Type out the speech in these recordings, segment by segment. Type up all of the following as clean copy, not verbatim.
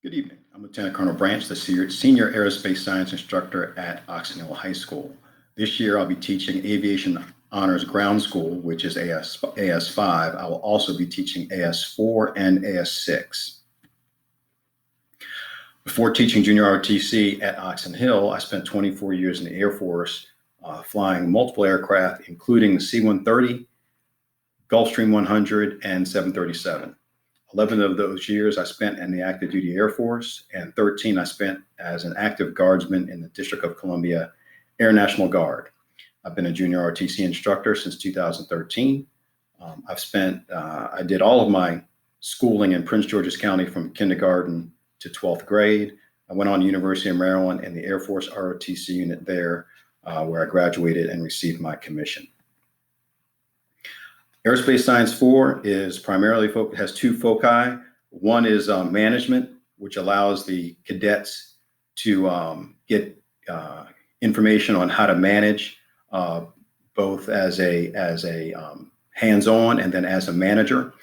Good evening. I'm Lieutenant Colonel Branche, the Senior Aerospace Science Instructor at Oxon Hill High School. This year, I'll be teaching Aviation Honors Ground School, which is AS5. I will also be teaching AS4 and AS6. Before teaching junior ROTC at Oxon Hill, I spent 24 years in the Air Force, flying multiple aircraft, including the C-130, Gulfstream 100, and 737. 11 of those years I spent in the active duty Air Force, and 13 I spent as an active guardsman in the District of Columbia Air National Guard. I've been a junior ROTC instructor since 2013. I did all of my schooling in Prince George's County from kindergarten to 12th grade. I went on to University of Maryland in the Air Force ROTC unit there, where I graduated and received my commission. Aerospace Science 4 is primarily has two foci. One is management, which allows the cadets to get information on how to manage, both as a hands-on and then as a manager.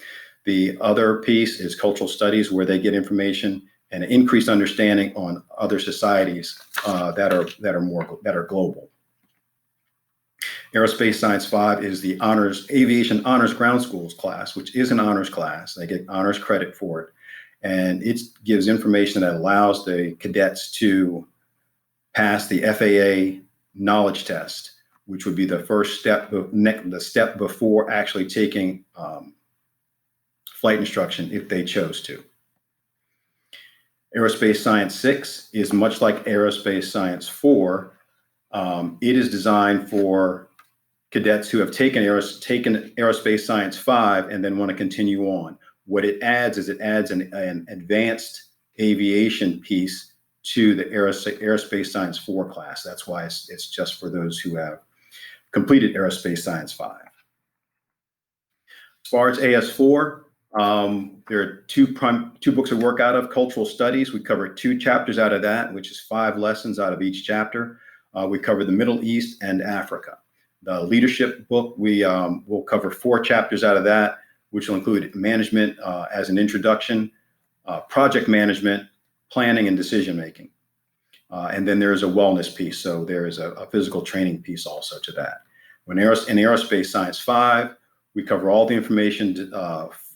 The other piece is cultural studies, where they get information and an increased understanding on other societies that are global. Aerospace Science 5 is the Aviation Honors Ground Schools class, which is an honors class. They get honors credit for it. And it gives information that allows the cadets to pass the FAA knowledge test, which would be the first step, the step before actually taking flight instruction if they chose to. Aerospace Science 6 is much like Aerospace Science 4. It is designed for cadets who have taken Aerospace Science 5 and then want to continue on. What it adds is an advanced aviation piece to the Aerospace Science 4 class. That's why it's just for those who have completed Aerospace Science 5. As far as AS4, there are two books of work out of Cultural Studies. We cover 2 chapters out of that, which is 5 lessons out of each chapter. We cover the Middle East and Africa. The leadership book, we'll cover 4 chapters out of that, which will include management as an introduction, project management, planning, and decision-making. And then there is a wellness piece. So there is a physical training piece also to that. In Aerospace Science 5, we cover all the information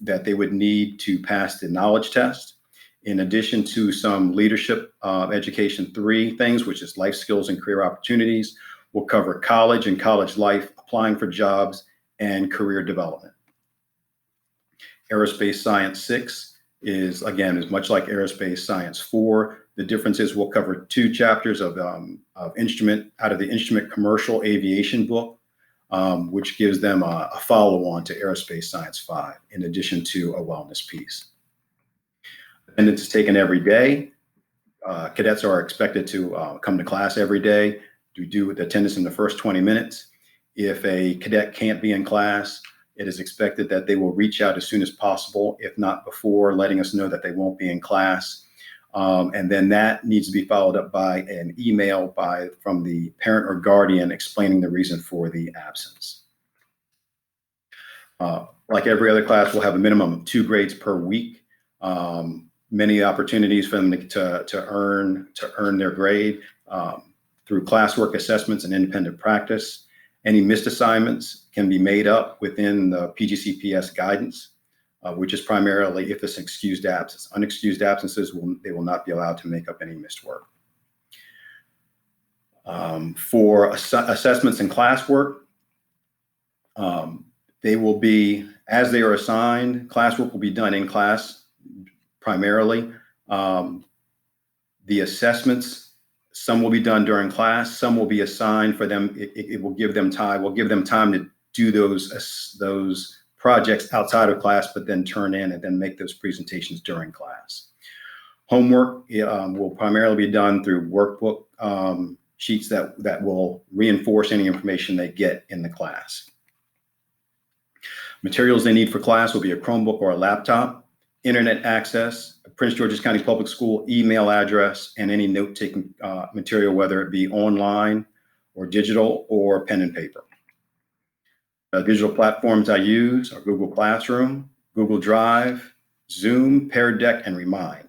that they would need to pass the knowledge test, in addition to some leadership education 3 things, which is life skills and career opportunities. We'll cover college and college life, applying for jobs, and career development. Aerospace Science 6 is much like Aerospace Science 4. The difference is we'll cover 2 chapters of instrument out of the Instrument Commercial Aviation book, which gives them a follow-on to Aerospace Science 5, in addition to a wellness piece. Attendance is taken every day. Cadets are expected to come to class every day, to do with attendance in the first 20 minutes. If a cadet can't be in class, it is expected that they will reach out as soon as possible, if not before, letting us know that they won't be in class. And then that needs to be followed up by an email from the parent or guardian explaining the reason for the absence. Like every other class, we'll have a minimum of 2 grades per week. Many opportunities for them to earn their grade through classwork assessments and independent practice. Any missed assignments can be made up within the PGCPS guidance, which is primarily if it's an excused absence. Unexcused absences, they will not be allowed to make up any missed work. For assessments and classwork, they will be, as they are assigned, classwork will be done in class primarily. The assessments, some will be done during class, some will be assigned for them. It will give them time. We'll give them time to do those projects outside of class, but then turn in and then make those presentations during class. Homework will primarily be done through workbook sheets that will reinforce any information they get in the class. Materials they need for class will be a Chromebook or a laptop, internet access, a Prince George's County Public School email address, and any note-taking material, whether it be online or digital or pen and paper. Digital platforms I use are Google Classroom, Google Drive, Zoom, Pear Deck, and Remind.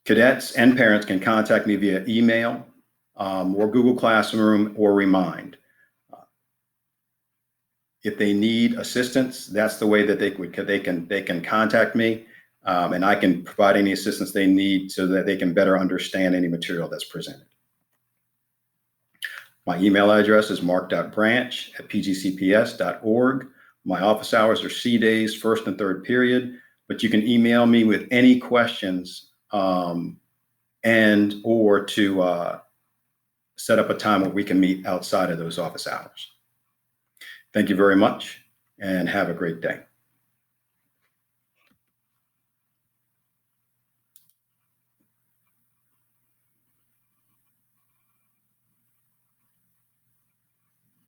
Cadets and parents can contact me via email or Google Classroom or Remind. If they need assistance, that's the way that they can contact me, and I can provide any assistance they need so that they can better understand any material that's presented. My email address is mark.branche@pgcps.org. My office hours are C days, first and third period, but you can email me with any questions and or to set up a time where we can meet outside of those office hours. Thank you very much and have a great day.